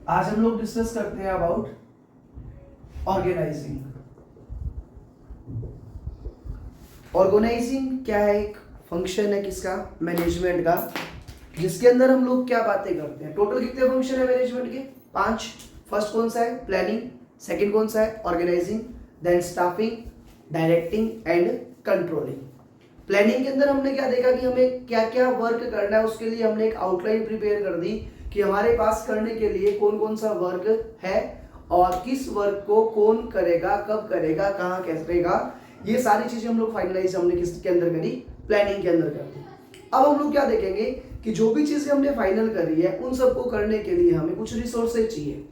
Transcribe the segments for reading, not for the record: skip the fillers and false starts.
आज हम लोग डिस्कस करते हैं अबाउट ऑर्गेनाइजिंग। ऑर्गेनाइजिंग क्या है? एक फंक्शन है किसका? मैनेजमेंट का, जिसके अंदर हम लोग क्या बातें करते हैं। टोटल कितने फंक्शन है मैनेजमेंट के? 5। फर्स्ट कौन सा है? प्लानिंग। सेकंड कौन सा है? Organising. Then staffing, directing and controlling. Planning के अंदर हमने क्या देखा कि हमें क्या क्या वर्क करना है, उसके लिए हमने एक आउटलाइन प्रिपेयर कर दी कि हमारे पास करने के लिए कौन कौन सा वर्क है और किस वर्क को कौन करेगा, कब करेगा, कहाँ करेगा। ये सारी चीजें हम लोग फाइनलाइज हमने किसके अंदर करी? प्लानिंग के अंदर कर दी। अब हम लोग क्या देखेंगे कि जो भी चीजें हमने फाइनल करी है उन सबको करने के लिए हमें कुछ रिसोर्सेज चाहिए।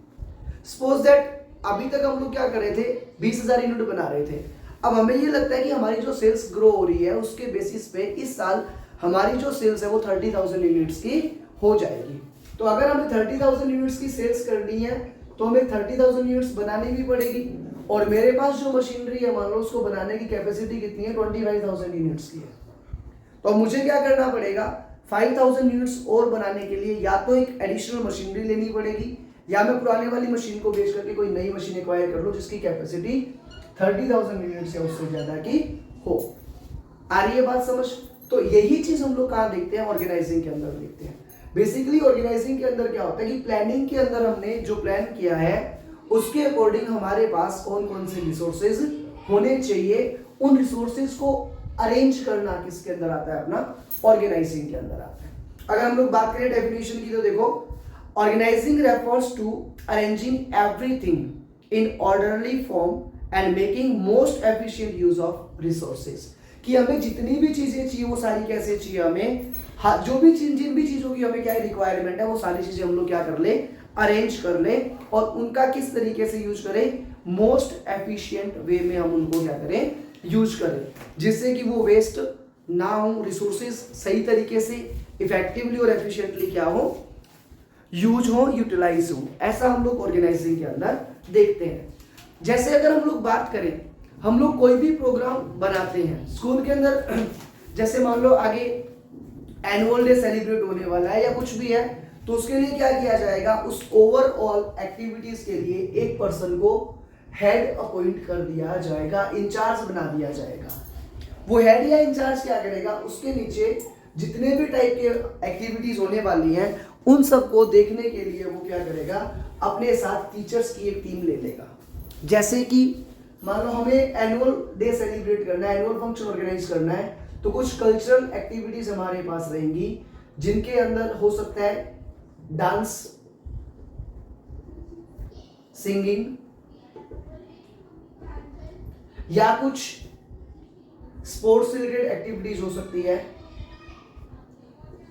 सपोज दैट अभी तक हम लोग क्या कर रहे थे? 20,000 यूनिट बना रहे थे। अब हमें ये लगता है कि हमारी जो सेल्स ग्रो हो रही है उसके बेसिस पे इस साल हमारी जो सेल्स है वो 30,000 यूनिट्स की हो जाएगी। तो अगर हमें 30,000 यूनिट्स की सेल्स करनी है तो हमें 30,000 यूनिट्स बनानी भी पड़ेगी। और मेरे पास जो मशीनरी है, मान लो उसको बनाने की कैपेसिटी कितनी है? 25,000 यूनिट्स की है। तो मुझे क्या करना पड़ेगा? 5,000 यूनिट्स और बनाने के लिए या तो एक एडिशनल मशीनरी लेनी पड़ेगी या मैं पुराने वाली मशीन को बेच करके कोई नई मशीन एक्वायर कर लूं जिसकी कैपेसिटी 30,000 यूनिट्स या उससे ज्यादा की हो। आ रही है बात समझ? तो यही चीज हम लोग कहाँ देखते हैं? ऑर्गेनाइजिंग के अंदर देखते हैं। बेसिकली ऑर्गेनाइजिंग के अंदर क्या होता है कि प्लानिंग के अंदर हमने जो प्लान किया है उसके अकॉर्डिंग हमारे पास कौन कौन से रिसोर्सेज होने चाहिए, उन रिसोर्सेज को अरेंज करना किसके अंदर आता है? अपना ऑर्गेनाइजिंग के अंदर आता है। अगर हम लोग बात करें डेफिनेशन की तो देखो, organising refers to arranging everything in orderly form and making most efficient use of resources. कि हमें जितनी भी चीजें चाहिए वो सारी कैसे चाहिए हमें, जो भी जिन भी चीजों की हमें क्या रिक्वायरमेंट है वो सारी चीजें हम लोग क्या कर ले? अरेंज कर ले और उनका किस तरीके से यूज करें? मोस्ट एफिशिएंट वे में हम उनको क्या करें? यूज करें, जिससे कि वो वेस्ट ना हो, रिसोर्सेज सही तरीके से इफेक्टिवली और एफिशिएंटली क्या हो? यूज हो, यूटिलाइज हो। ऐसा हम लोग ऑर्गेनाइजिंग के अंदर देखते हैं। जैसे अगर हम लोग बात करें, हम लोग कोई भी प्रोग्राम बनाते हैं स्कूल के अंदर, जैसे मान लो आगे एनुअल डे सेलिब्रेट होने वाला है या कुछ भी है, तो उसके लिए क्या किया जाएगा? उस ओवरऑल एक्टिविटीज के लिए एक पर्सन को हेड अपॉइंट कर दिया जाएगा, इंचार्ज बना दिया जाएगा। वो हेड या इंचार्ज क्या करेगा? उसके नीचे जितने भी टाइप के एक्टिविटीज होने वाली हैं उन सबको देखने के लिए वो क्या करेगा? अपने साथ टीचर्स की एक टीम ले लेगा। जैसे कि मान लो हमें एनुअल डे सेलिब्रेट करना है, एनुअल फंक्शन ऑर्गेनाइज करना है, तो कुछ कल्चरल एक्टिविटीज हमारे पास रहेंगी जिनके अंदर हो सकता है डांस, सिंगिंग, या कुछ स्पोर्ट्स से रिलेटेड एक्टिविटीज हो सकती है,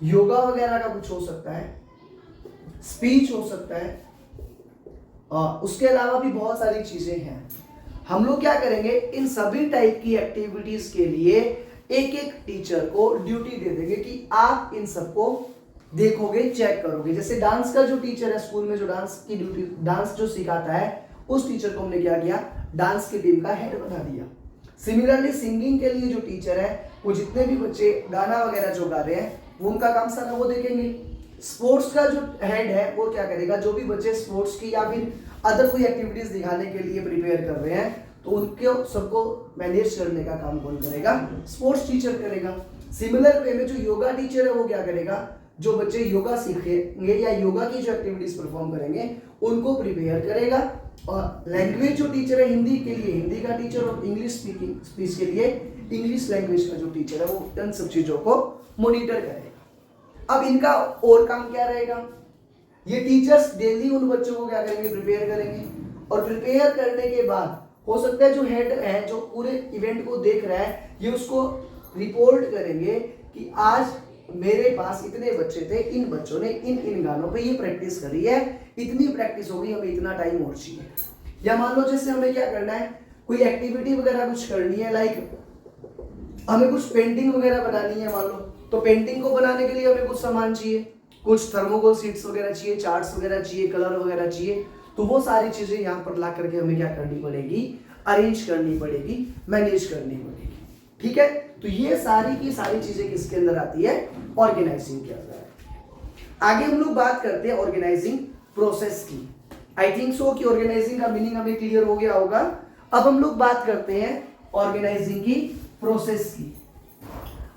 योगा वगैरह का कुछ हो सकता है, स्पीच हो सकता है, और उसके अलावा भी बहुत सारी चीजें हैं। हम लोग क्या करेंगे? इन सभी टाइप की एक्टिविटीज के लिए एक एक टीचर को ड्यूटी दे देंगे कि आप इन सबको देखोगे, चेक करोगे। जैसे डांस का जो टीचर है स्कूल में, जो डांस की ड्यूटी, डांस जो सिखाता है, उस टीचर को हमने क्या किया? डांस की टीम का हेड बना दिया। सिमिलरली सिंगिंग के लिए जो टीचर है वो जितने भी बच्चे गाना वगैरह जो गा रहे हैं वो उनका काम सारा वो देखेंगे। स्पोर्ट्स का जो हेड है वो क्या करेगा? जो भी बच्चे स्पोर्ट्स की या फिर अदर कोई एक्टिविटीज दिखाने के लिए प्रिपेयर कर रहे हैं तो उनके सबको मैनेज करने का काम कौन करेगा? स्पोर्ट्स टीचर करेगा। सिमिलर वे में जो योगा टीचर है वो क्या करेगा? जो बच्चे योगा सीखेंगे या योगा की जो एक्टिविटीज परफॉर्म करेंगे उनको प्रिपेयर करेगा। और लैंग्वेज जो टीचर है हिंदी के लिए हिंदी का टीचर, और इंग्लिश स्पीकिंग स्पीच के लिए इंग्लिश लैंग्वेज का जो टीचर है वो इन सब चीजों को मॉनिटर करेगा। अब इनका और काम क्या रहेगा? ये टीचर्स डेली उन बच्चों को क्या करेंगे? प्रिपेयर करेंगे। और प्रिपेयर करने के बाद हो सकता है जो हेड है जो पूरे इवेंट को देख रहा है ये उसको रिपोर्ट करेंगे कि आज मेरे पास इतने बच्चे थे, इन बच्चों ने इन इन गानों पे ये प्रैक्टिस करी है, इतनी प्रैक्टिस होगी, हमें इतना टाइम और चाहिए। या मान लो जैसे हमें क्या करना है, कोई एक्टिविटी वगैरह कुछ करनी है, लाइक हमें कुछ पेंटिंग वगैरह बनानी है मान लो, तो पेंटिंग को बनाने के लिए हमें कुछ सामान चाहिए, कुछ थर्मोकोल शीट्स वगैरह चाहिए, चार्ट्स वगैरह चाहिए, कलर वगैरह चाहिए। तो वो सारी चीजें यहाँ पर ला करके हमें क्या करनी पड़ेगी? अरेंज करनी पड़ेगी, मैनेज करनी पड़ेगी। ठीक है, तो ये सारी की सारी चीजें किसके अंदर आती है? ऑर्गेनाइजिंग के अंदर आती है। आगे हम लोग बात करते हैं ऑर्गेनाइजिंग प्रोसेस की। आई थिंक सो कि ऑर्गेनाइजिंग का मीनिंग हमें क्लियर हो गया होगा। अब हम लोग बात करते हैं ऑर्गेनाइजिंग की प्रोसेस की।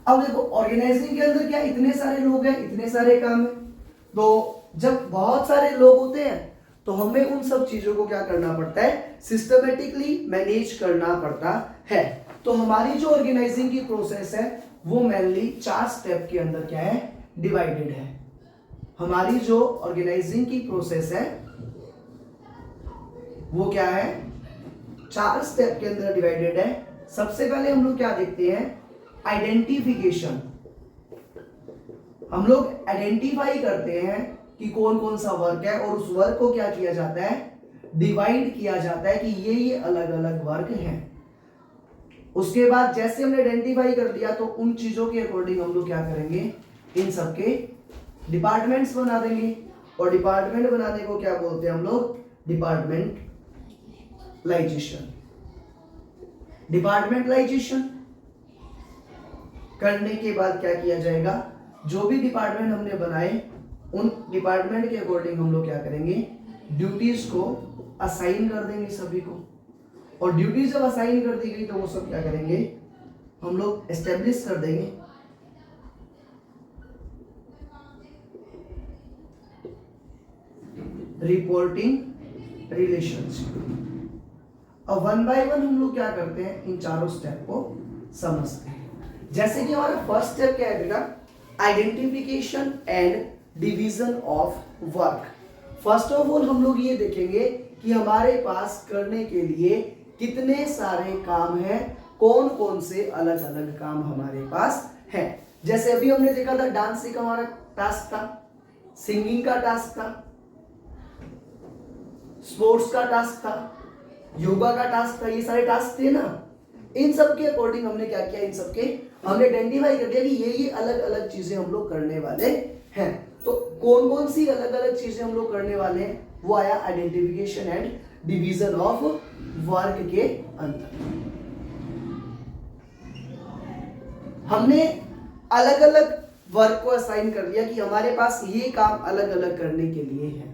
अब देखो ऑर्गेनाइजिंग के अंदर क्या इतने सारे लोग हैं, इतने सारे काम है, तो जब बहुत सारे लोग होते हैं तो हमें उन सब चीजों को क्या करना पड़ता है, सिस्टमेटिकली मैनेज करना पड़ता है। तो हमारी जो ऑर्गेनाइजिंग की प्रोसेस है वो मेनली 4 स्टेप के अंदर क्या है, डिवाइडेड है। हमारी जो ऑर्गेनाइजिंग की प्रोसेस है वो क्या है, 4 स्टेप के अंदर डिवाइडेड है। सबसे पहले हम लोग क्या देखते हैं, आइडेंटिफिकेशन। हम लोग आइडेंटिफाई करते हैं कि कौन कौन सा वर्क है और उस वर्क को क्या किया जाता है, डिवाइड किया जाता है कि ये अलग अलग वर्क हैं। उसके बाद जैसे हमने आइडेंटिफाई कर लिया तो उन चीजों के अकॉर्डिंग हम लोग क्या करेंगे, इन सबके डिपार्टमेंट्स बना देंगे। और डिपार्टमेंट बनाने को क्या बोलते हैं हम लोग, डिपार्टमेंटलाइजेशन। डिपार्टमेंटलाइजेशन करने के बाद क्या किया जाएगा, जो भी डिपार्टमेंट हमने बनाए उन डिपार्टमेंट के अकॉर्डिंग हम लोग क्या करेंगे, ड्यूटीज को असाइन कर देंगे सभी को। और ड्यूटीज जब असाइन कर दी गई तो वो सब क्या करेंगे, हम लोग एस्टेब्लिश कर देंगे रिपोर्टिंग रिलेशनशिप। अब 1 बाय 1 हम लोग क्या करते हैं, इन चारों स्टेप को समझते हैं। जैसे कि हमारा फर्स्ट स्टेप क्या है बेटा, identification and division of work. First of all हम लोग ये देखेंगे कि हमारे पास करने के लिए कितने सारे काम हैं, कौन कौन से अलग अलग काम हमारे पास हैं। जैसे अभी हमने देखा था डांसिंग का हमारा टास्क था, सिंगिंग का टास्क था, स्पोर्ट्स का टास्क था, योगा का टास्क था, ये सारे टास्क थे ना। इन सब के अकॉर्डिंग हमने क्या किया, इन सब के हमने आइडेंटिफाई कर दिया कि ये अलग अलग चीजें हम लोग करने वाले हैं। तो कौन कौन सी अलग अलग चीजें हम लोग करने वाले हैं, वो आया identification and division of work के अंदर। हमने अलग अलग वर्क को असाइन कर दिया कि हमारे पास ये काम अलग अलग करने के लिए है।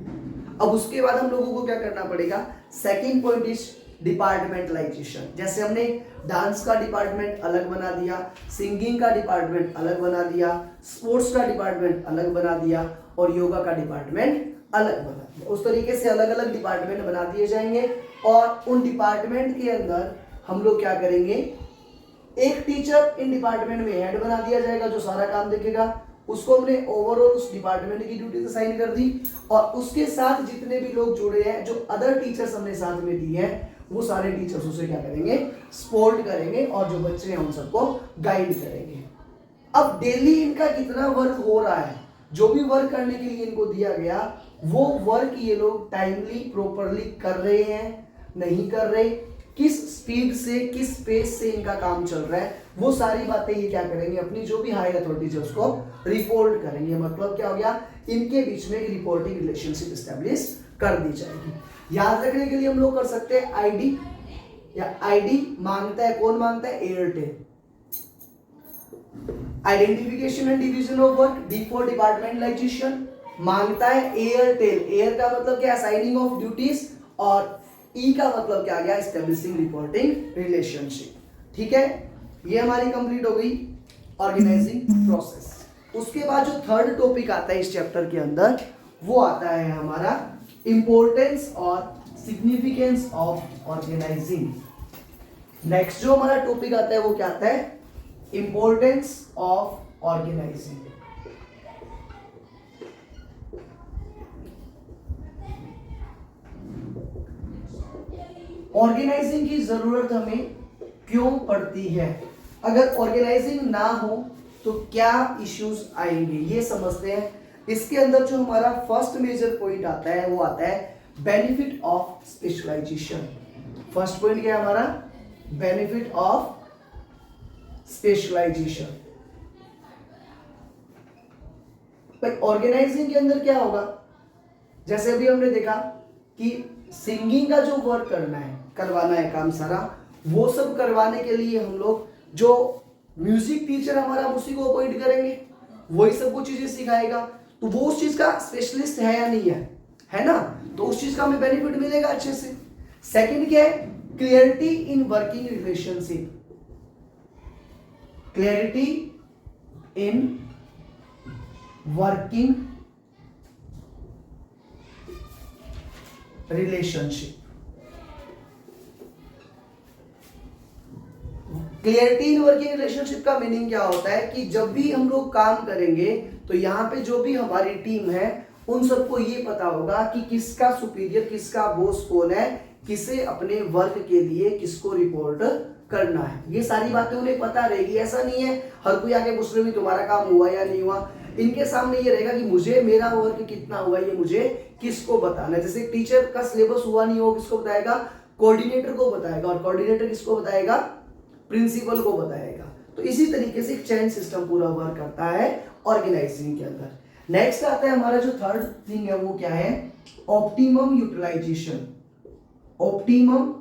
अब उसके बाद हम लोगों को क्या करना पड़ेगा, सेकंड पॉइंट इज डिपार्टमेंटलाइजेशन। जैसे हमने डांस का डिपार्टमेंट अलग बना दिया, सिंगिंग का डिपार्टमेंट अलग बना दिया, स्पोर्ट्स का डिपार्टमेंट अलग बना दिया और योगा का डिपार्टमेंट अलग बना दिया। उस तरीके से अलग अलग डिपार्टमेंट बना दिए जाएंगे और उन डिपार्टमेंट के अंदर हम लोग क्या करेंगे, एक टीचर इन डिपार्टमेंट में हेड बना दिया जाएगा जो सारा काम देखेगा। उसको हमने ओवरऑल उस डिपार्टमेंट की ड्यूटी असाइन कर दी और उसके साथ जितने भी लोग जुड़े हैं, जो अदर टीचर्स हमने साथ में दिए हैं, वो सारे टीचर्स उसे क्या करेंगे, सपोर्ट करेंगे और जो बच्चे हैं उन सबको गाइड करेंगे। अब डेली इनका कितना वर्क हो रहा है, जो भी वर्क करने के लिए इनको दिया गया वो वर्क ये लोग टाइमली प्रॉपरली कर रहे हैं, नहीं कर रहे, किस स्पीड से किस पेस से इनका काम चल रहा है, वो सारी बातें ये क्या करेंगे, अपनी जो भी हायर अथॉरिटीज है उसको रिपोर्ट करेंगे। मतलब क्या हो गया, इनके बीच में एक रिपोर्टिंग रिलेशनशिप एस्टेब्लिश कर दी जाएगी। याद रखने के लिए हम लोग कर सकते हैं आईडी, या आईडी मांगता है, कौन मांगता है, Airtel. Identification and division of work, D for departmentalisation, मांगता है एयरटेल। एयर का मतलब क्या, असाइनिंग ऑफ ड्यूटीज, और ई का मतलब क्या आ गया, एस्टेब्लिशिंग रिपोर्टिंग रिलेशनशिप। ठीक है, ये हमारी कंप्लीट हो गई ऑर्गेनाइजिंग प्रोसेस। उसके बाद जो थर्ड टॉपिक आता है इस चैप्टर के अंदर, वो आता है हमारा इंपॉर्टेंस और सिग्निफिकेंस ऑफ ऑर्गेनाइजिंग। नेक्स्ट जो हमारा टॉपिक आता है वो क्या आता है, इंपॉर्टेंस ऑफ ऑर्गेनाइजिंग। ऑर्गेनाइजिंग की जरूरत हमें क्यों पड़ती है, अगर ऑर्गेनाइजिंग ना हो तो क्या इश्यूज आएंगे, ये समझते हैं। इसके अंदर जो हमारा फर्स्ट मेजर पॉइंट आता है वो आता है benefit of specialisation. First point क्या है हमारा, बेनिफिट ऑफ स्पेशलाइजेशन। भाई ऑर्गेनाइजिंग के अंदर क्या होगा, जैसे अभी हमने देखा कि सिंगिंग का जो वर्क करना है, करवाना है काम सारा, वो सब करवाने के लिए हम लोग जो म्यूजिक टीचर हमारा उसी को अपॉइंट करेंगे, वही सब कुछ चीजें सिखाएगा। तो वो उस चीज का स्पेशलिस्ट है या नहीं है, है ना, तो उस चीज का हमें बेनिफिट मिलेगा अच्छे से। सेकंड क्या है, clarity in working relationship, clarity in working relationship. Clarity in working relationship का मीनिंग क्या होता है कि जब भी हम लोग काम करेंगे तो यहाँ पे जो भी हमारी टीम है उन सबको ये पता होगा कि किसका सुपीरियर, किसका बॉस कौन है, किसे अपने वर्क के लिए किसको रिपोर्ट करना है, ये सारी बातें उन्हें पता रहेगी। ऐसा नहीं है हर कोई आके पूछ रहे तुम्हारा काम हुआ या नहीं हुआ, इनके सामने ये रहेगा कि मुझे मेरा वर्क कितना हुआ ये मुझे किसको बताना है। जैसे टीचर का सिलेबस हुआ नहीं हो किसको बताएगा, कोऑर्डिनेटर को बताएगा, और कोऑर्डिनेटर किसको बताएगा, प्रिंसिपल को बताएगा। तो इसी तरीके से एक चेन सिस्टम पूरा वर्क करता है ऑर्गेनाइजिंग के अंदर। नेक्स्ट आता है हमारा जो थर्ड थिंग है वो क्या है, optimum utilisation. Optimum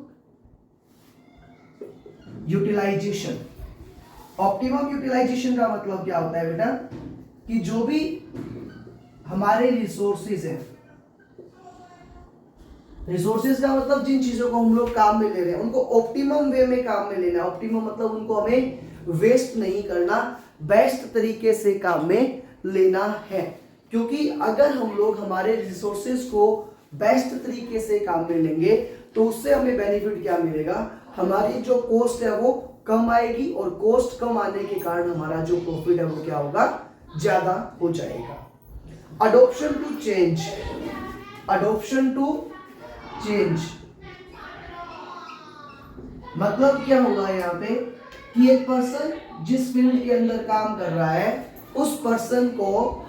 utilisation, optimum utilisation का मतलब क्या होता है बेटा, कि जो भी हमारे रिसोर्सेज हैं, रिसोर्सेज का मतलब जिन चीजों को हम लोग काम में ले रहे हैं उनको ऑप्टिमम वे में काम में लेना है। ऑप्टिमम मतलब उनको हमें वेस्ट नहीं करना, बेस्ट तरीके से काम में लेना है। क्योंकि अगर हम लोग हमारे रिसोर्सेज को बेस्ट तरीके से काम में लेंगे तो उससे हमें बेनिफिट क्या मिलेगा, हमारी जो कॉस्ट है वो कम आएगी, और कॉस्ट कम आने के कारण हमारा जो प्रॉफिट है वो क्या होगा, ज्यादा हो जाएगा। Adoption to change, adoption to change मतलब क्या होगा यहाँ पे, कि एक पर्सन जिस फील्ड के अंदर काम कर रहा है उस पर्सन को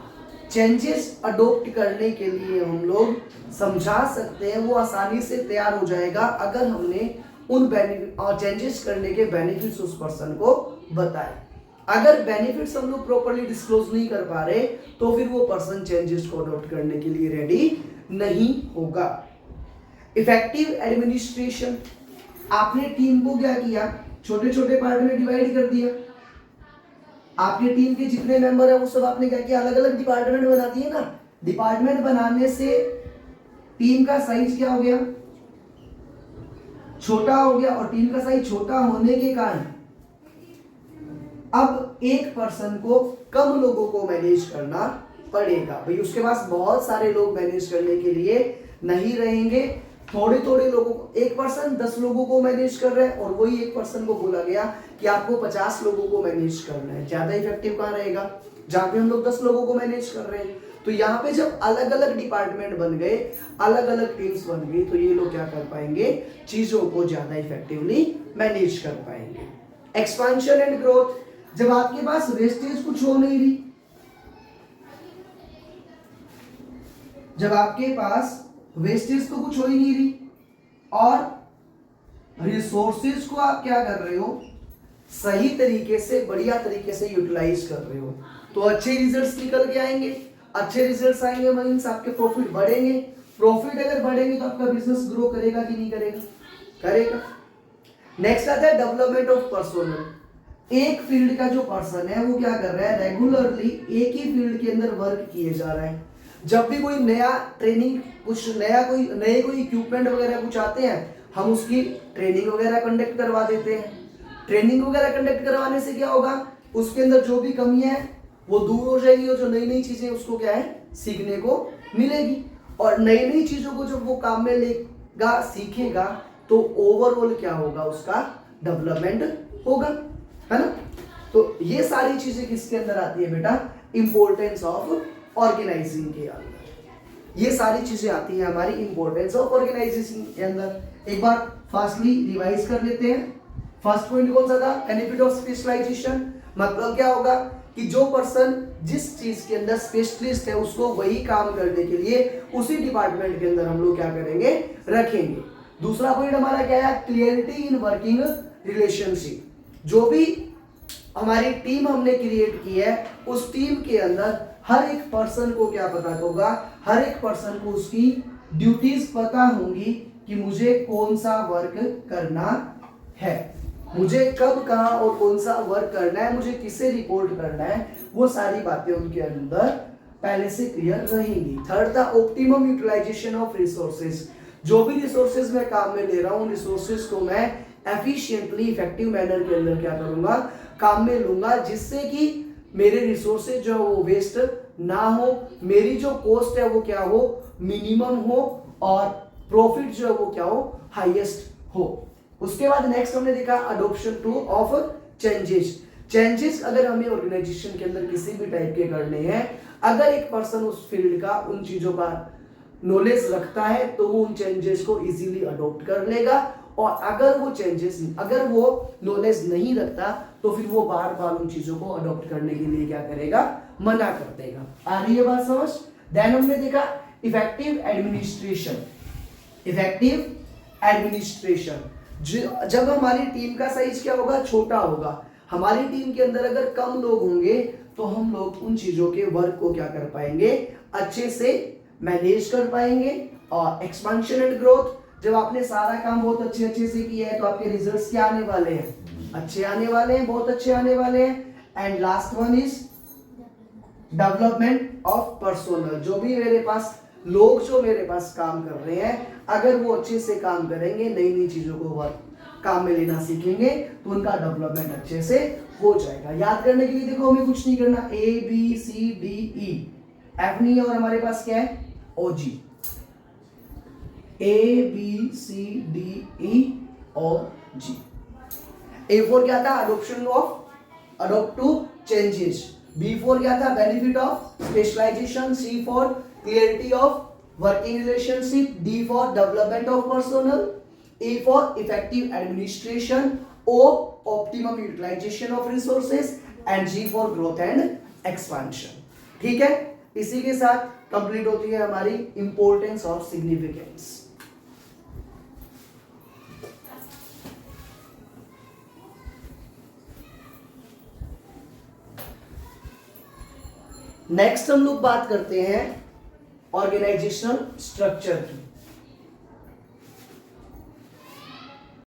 चेंजेस अडॉप्ट करने के लिए हम लोग समझा सकते हैं, वो आसानी से तैयार हो जाएगा अगर हमने उन चेंजेस करने के बेनिफिट्स उस पर्सन को बताए। अगर बेनिफिट्स हम लोग प्रॉपर्ली डिस्क्लोज नहीं कर पा रहे तो फिर वो पर्सन चेंजेस को अडॉप्ट करने के लिए रेडी नहीं होगा। इफेक्टिव एडमिनिस्ट्रेशन, आपने टीम को क्या किया, छोटे छोटे पार्ट में डिवाइड कर दिया। आपके टीम के जितने मेंबर है वो सब आपने क्या किया, अलग अलग डिपार्टमेंट बना दिए ना। डिपार्टमेंट बनाने से टीम का साइज क्या हो गया, छोटा हो गया, और टीम का साइज छोटा होने के कारण अब एक पर्सन को कम लोगों को मैनेज करना पड़ेगा। भाई उसके पास बहुत सारे लोग मैनेज करने के लिए नहीं रहेंगे, थोड़े थोड़े लोगों को, एक पर्सन 10 लोगों को मैनेज कर रहा है और वही एक पर्सन को बोला गया कि आपको 50 लोगों को मैनेज करना है। ज्यादा इफेक्टिव कहाँ रहेगा, जहां पे हम लोग 10 लोगों को मैनेज कर रहे हैं। तो यहाँ पे जब अलग अलग डिपार्टमेंट बन गए, अलग अलग टीम्स बन गई, तो ये लोग क्या कर पाएंगे, चीजों को ज्यादा इफेक्टिवली मैनेज कर पाएंगे। एक्सपेंशन एंड ग्रोथ, जब आपके पास वेस्टेज कुछ हो नहीं रही, जब आपके पास वेस्टेज तो कुछ हो ही नहीं रही और रिसोर्सेज को आप क्या कर रहे हो, सही तरीके से बढ़िया तरीके से यूटिलाइज कर रहे हो, तो अच्छे रिजल्ट्स निकल के आएंगे। अच्छे रिजल्ट्स आएंगे मींस आपके प्रॉफिट बढ़ेंगे। प्रॉफिट अगर बढ़ेंगे तो आपका बिजनेस ग्रो करेगा कि नहीं करेगा, करेगा। नेक्स्ट आता है डेवलपमेंट ऑफ पर्सनल। एक फील्ड का जो पर्सन है वो क्या कर रहा है, रेगुलरली एक ही फील्ड के अंदर वर्क किए जा रहा है। जब भी कोई नया ट्रेनिंग, कुछ नया कोई इक्विपमेंट वगैरह कुछ आते हैं, हम उसकी ट्रेनिंग वगैरह कंडक्ट करवा देते हैं। ट्रेनिंग वगैरह कंडक्ट करवाने से क्या होगा, उसके अंदर जो भी कमियां हैं वो दूर हो जाएगी, और जो नई नई चीजें उसको क्या है, सीखने को मिलेगी। और नई नई चीजों को जब वो काम में लेगा, सीखेगा, तो ओवरऑल क्या होगा, उसका डेवलपमेंट होगा, है ना। तो ये सारी चीजें किसके अंदर आती है बेटा, इंपॉर्टेंस ऑफ ऑर्गेनाइजिंग के अंदर। ये सारी चीजें आती है हमारी इंपॉर्टेंस ऑफ ऑर्गेनाइजेशन के अंदर। एक बार फास्टली रिवाइज कर लेते हैं। फर्स्ट पॉइंट कौन सा था, बेनिफिट ऑफ स्पेशलाइजेशन। मतलब क्या होगा कि जो पर्सन जिस चीज के अंदर स्पेशलिस्ट है उसको वही काम करने के लिए उसी डिपार्टमेंट के अंदर हम लोग क्या करेंगे, रखेंगे। दूसरा पॉइंट हमारा क्या है, क्लियरिटी इन वर्किंग रिलेशनशिप। जो भी हमारी टीम हमने क्रिएट की है उस टीम के अंदर हर एक पर्सन को क्या पता होगा, हर एक पर्सन को उसकी ड्यूटीज पता होंगी कि मुझे कौन सा वर्क करना है, मुझे कब कहाँ और कौन सा वर्क करना है, मुझे किसे रिपोर्ट करना है, वो सारी बातें उनके अंदर पहले से क्लियर रहेंगी। थर्ड था ऑप्टिमम यूटिलाइजेशन ऑफ रिसोर्सेज, जो भी रिसोर्सेज मैं काम में ले रहा हूँ रिसोर्सेज को मैं एफिशिएंटली इफेक्टिव मैनर के अंदर क्या करूंगा, काम में लूंगा, जिससे कि मेरे रिसोर्सेज जो है वो वेस्ट ना हो, मेरी जो कॉस्ट है वो क्या हो, मिनिमम हो, और प्रॉफिट जो है वो क्या हो, हाईएस्ट हो। उसके बाद नेक्स्ट हमने देखा adoption two of changes. Changes अगर हमें ऑर्गेनाइजेशन के अंदर किसी भी टाइप के करने हैं, अगर एक पर्सन उस फील्ड का उन चीजों का नॉलेज रखता है तो वो उन चेंजेस को इजीली अडॉप्ट कर लेगा, और अगर वो नॉलेज नहीं रखता तो फिर वो बार बार उन चीजों को अडॉप्ट करने के लिए क्या करेगा, मना कर देगा। आ रही है बात समझ। देन हमने देखा इफेक्टिव एडमिनिस्ट्रेशन। इफेक्टिव एडमिनिस्ट्रेशन, जब हमारी टीम का साइज क्या होगा, छोटा होगा, हमारी टीम के अंदर अगर कम लोग होंगे तो हम लोग उन चीजों के वर्क को क्या कर पाएंगे, अच्छे से मैनेज कर पाएंगे। और एक्सपेंशन एंड ग्रोथ, जब आपने सारा काम बहुत अच्छे से किया है तो आपके रिजल्ट्स क्या आने वाले हैं, अच्छे आने वाले हैं, बहुत अच्छे आने वाले हैं। And last one is development of personnel, जो भी मेरे पास लोग जो मेरे पास काम कर रहे हैं, अगर वो अच्छे से काम करेंगे, नई नई चीजों को वर्क काम में लेना सीखेंगे तो उनका डेवलपमेंट अच्छे से हो जाएगा। याद करने के लिए देखो हमें कुछ नहीं करना, A B C D E, F नहीं है और हमारे पास क्या है, ओ जी। ए बी सी डी ई और जी। ए फोर क्या था, adoption of adopt to changes. B four क्या था, benefit of specialisation. C for clarity of working relationship. D for development of personnel. A for effective administration. O optimum utilization of resources. And G for growth and expansion. ठीक है, इसी के साथ complete होती है हमारी इंपॉर्टेंस और significance. Next हम लोग बात करते हैं ऑर्गेनाइजेशनल स्ट्रक्चर की।